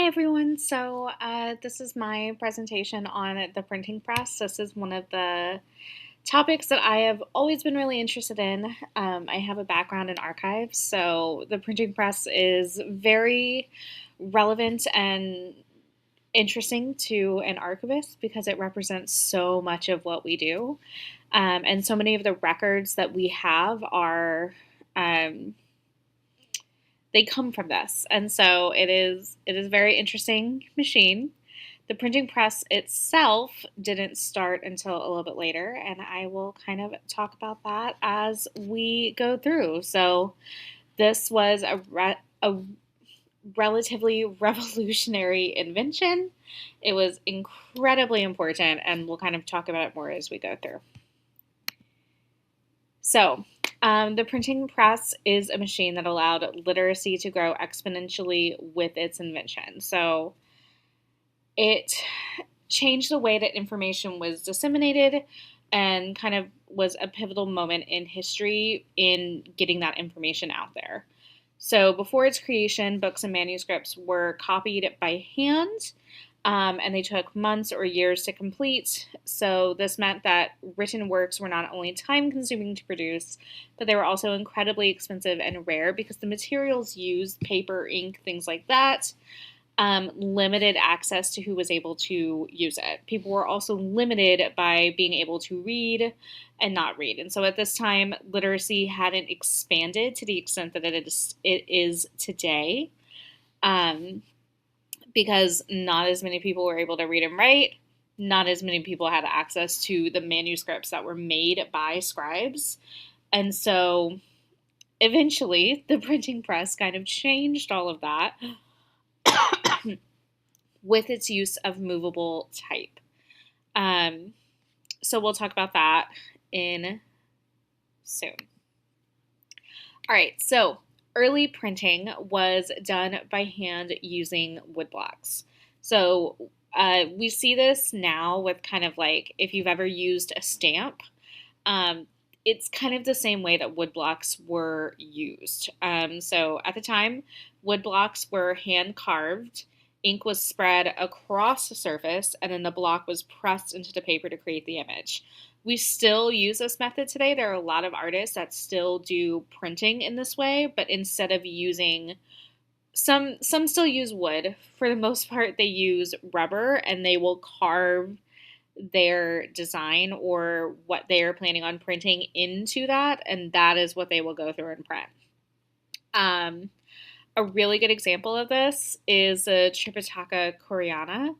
everyone. This is my presentation on the printing press. This is one of the topics that I have always been really interested in. I have a background in archives, so the printing press is very relevant and interesting to an archivist because it represents so much of what we do. And so many of the records that we have are. They come from this, and so it is a very interesting machine. The printing press itself didn't start until a little bit later, and I will kind of talk about that as we go through. So this was a relatively revolutionary invention. It was incredibly important, and we'll kind of talk about it more as we go through. So, the printing press is a machine that allowed literacy to grow exponentially with its invention. So, it changed the way that information was disseminated and kind of was a pivotal moment in history in getting that information out there. So, before its creation, books and manuscripts were copied by hand. And they took months or years to complete. So this meant that written works were not only time consuming to produce, but they were also incredibly expensive and rare because the materials used, paper, ink, things like that, limited access to who was able to use it. People were also limited by being able to read and not read. And so at this time, literacy hadn't expanded to the extent that it is today. Because not as many people were able to read and write, not as many people had access to the manuscripts that were made by scribes. And so eventually the printing press kind of changed all of that with its use of movable type. So we'll talk about that in soon. All right, so early printing was done by hand using woodblocks. So we see this now with kind of like if you've ever used a stamp, it's kind of the same way that woodblocks were used. So at the time, woodblocks were hand carved. Ink was spread across the surface, and then the block was pressed into the paper to create the image. We still use this method today. There are a lot of artists that still do printing in this way, but instead of using some still use wood. For the most part, they use rubber and they will carve their design or what they are planning on printing into that, and that is what they will go through and print. A really good example of this is the Tripitaka Koreana.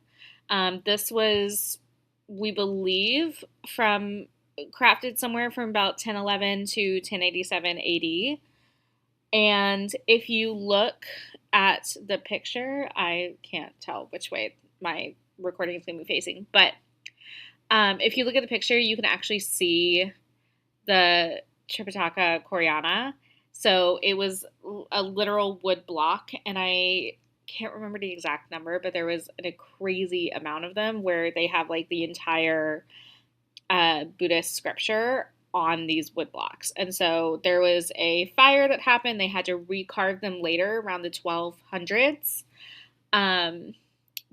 This was, we believe, crafted somewhere from about 1011 to 1087 AD. And if you look at the picture, I can't tell which way my recording is going to be facing, but if you look at the picture, you can actually see the Tripitaka Koreana. So it was a literal wood block, and I can't remember the exact number, but there was a crazy amount of them where they have like the entire Buddhist scripture on these wood blocks. And so there was a fire that happened. They had to recarve them later around the 1200s.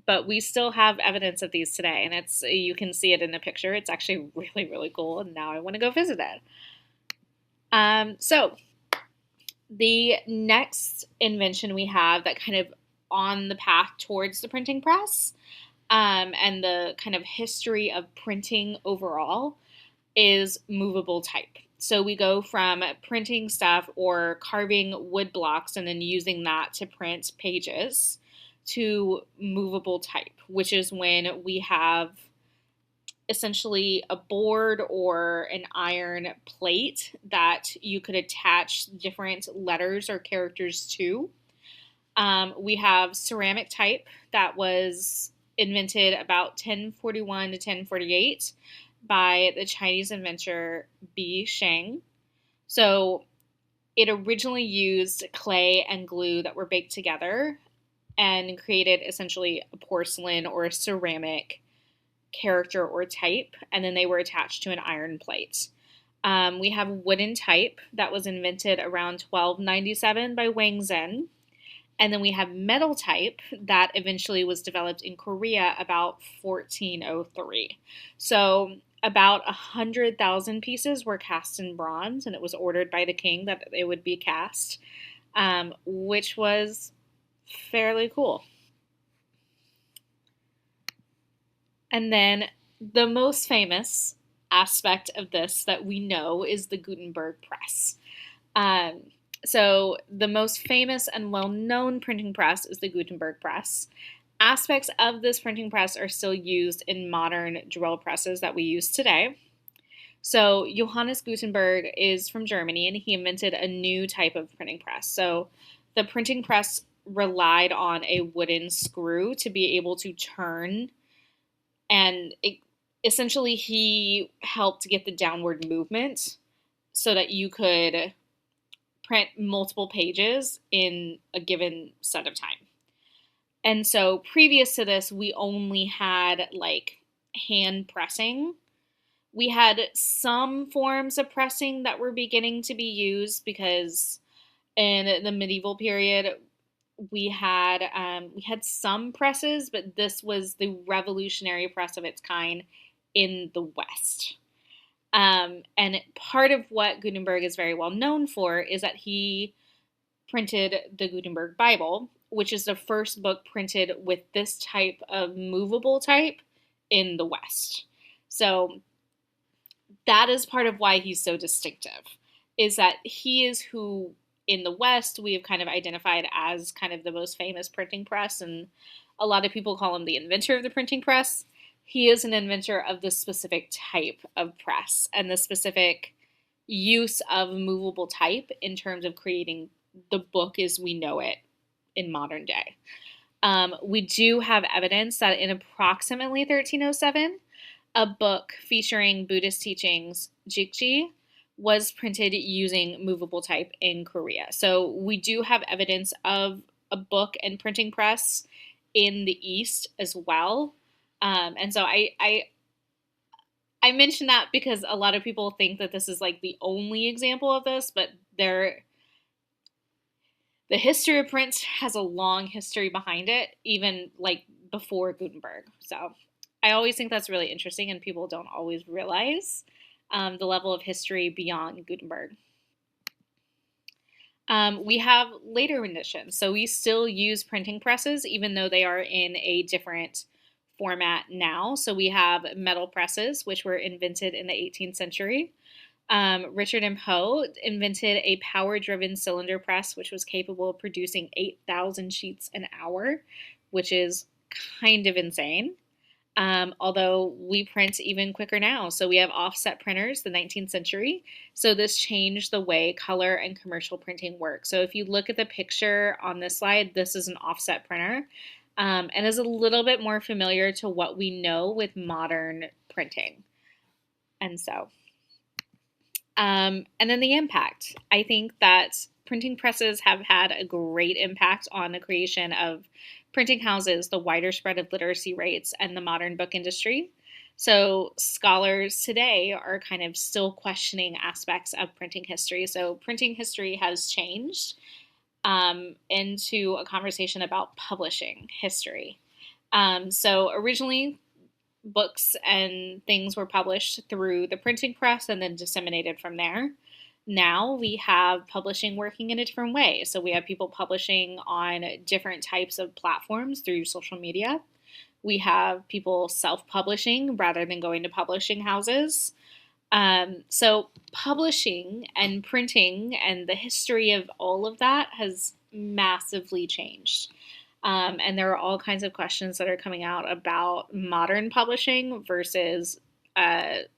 But we still have evidence of these today, and you can see it in the picture. It's actually really, really cool, and now I want to go visit it. So the next invention we have that kind of on the path towards the printing press and the kind of history of printing overall is movable type. So we go from printing stuff or carving wood blocks and then using that to print pages to movable type, which is when we have essentially a board or an iron plate that you could attach different letters or characters to. We have ceramic type that was invented about 1041 to 1048 by the Chinese inventor Bi Sheng. So it originally used clay and glue that were baked together and created essentially a porcelain or a ceramic character or type, and then they were attached to an iron plate. We have wooden type that was invented around 1297 by Wang Zhen, And then we have metal type that eventually was developed in Korea about 1403. So about 100,000 pieces were cast in bronze, and it was ordered by the king that it would be cast, which was fairly cool. And then the most famous aspect of this that we know is the Gutenberg press. Um, so, the most famous and well known printing press is the Gutenberg press. Aspects of this printing press are still used in modern drill presses that we use today. So, Johannes Gutenberg is from Germany and he invented a new type of printing press. So, the printing press relied on a wooden screw to be able to turn, and essentially, he helped get the downward movement so that you could print multiple pages in a given set of time. And so previous to this, we only had like hand pressing. We had some forms of pressing that were beginning to be used because in the medieval period, we had some presses, but this was the revolutionary press of its kind in the West. And part of what Gutenberg is very well known for is that he printed the Gutenberg Bible, which is the first book printed with this type of movable type in the West. So that is part of why he's so distinctive, is that he is who in the West we have kind of identified as kind of the most famous printing press, and a lot of people call him the inventor of the printing press. He is an inventor of this specific type of press and the specific use of movable type in terms of creating the book as we know it in modern day. We do have evidence that in approximately 1307, a book featuring Buddhist teachings, Jikji, was printed using movable type in Korea. So we do have evidence of a book and printing press in the East as well. And so I mention that because a lot of people think that this is like the only example of this, but the history of print has a long history behind it, even like before Gutenberg. So I always think that's really interesting, and people don't always realize the level of history beyond Gutenberg. We have later renditions. So we still use printing presses, even though they are in a different format now. So we have metal presses, which were invented in the 18th century. Richard M. Poe invented a power-driven cylinder press, which was capable of producing 8,000 sheets an hour, which is kind of insane. Although we print even quicker now. So we have offset printers, the 19th century. So this changed the way color and commercial printing work. So if you look at the picture on this slide, this is an offset printer, and is a little bit more familiar to what we know with modern printing. And so, and then the impact. I think that printing presses have had a great impact on the creation of printing houses, the wider spread of literacy rates, and the modern book industry. So scholars today are kind of still questioning aspects of printing history. So printing history has changed into a conversation about publishing history. So originally, books and things were published through the printing press and then disseminated from there. Now we have publishing working in a different way. So we have people publishing on different types of platforms through social media. We have people self-publishing rather than going to publishing houses. So publishing and printing and the history of all of that has massively changed. And there are all kinds of questions that are coming out about modern publishing versus that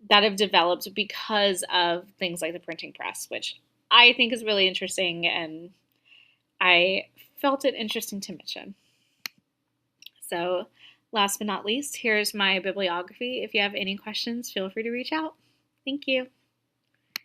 have developed because of things like the printing press, which I think is really interesting, and I felt it interesting to mention. So, last but not least, here's my bibliography. If you have any questions, feel free to reach out. Thank you.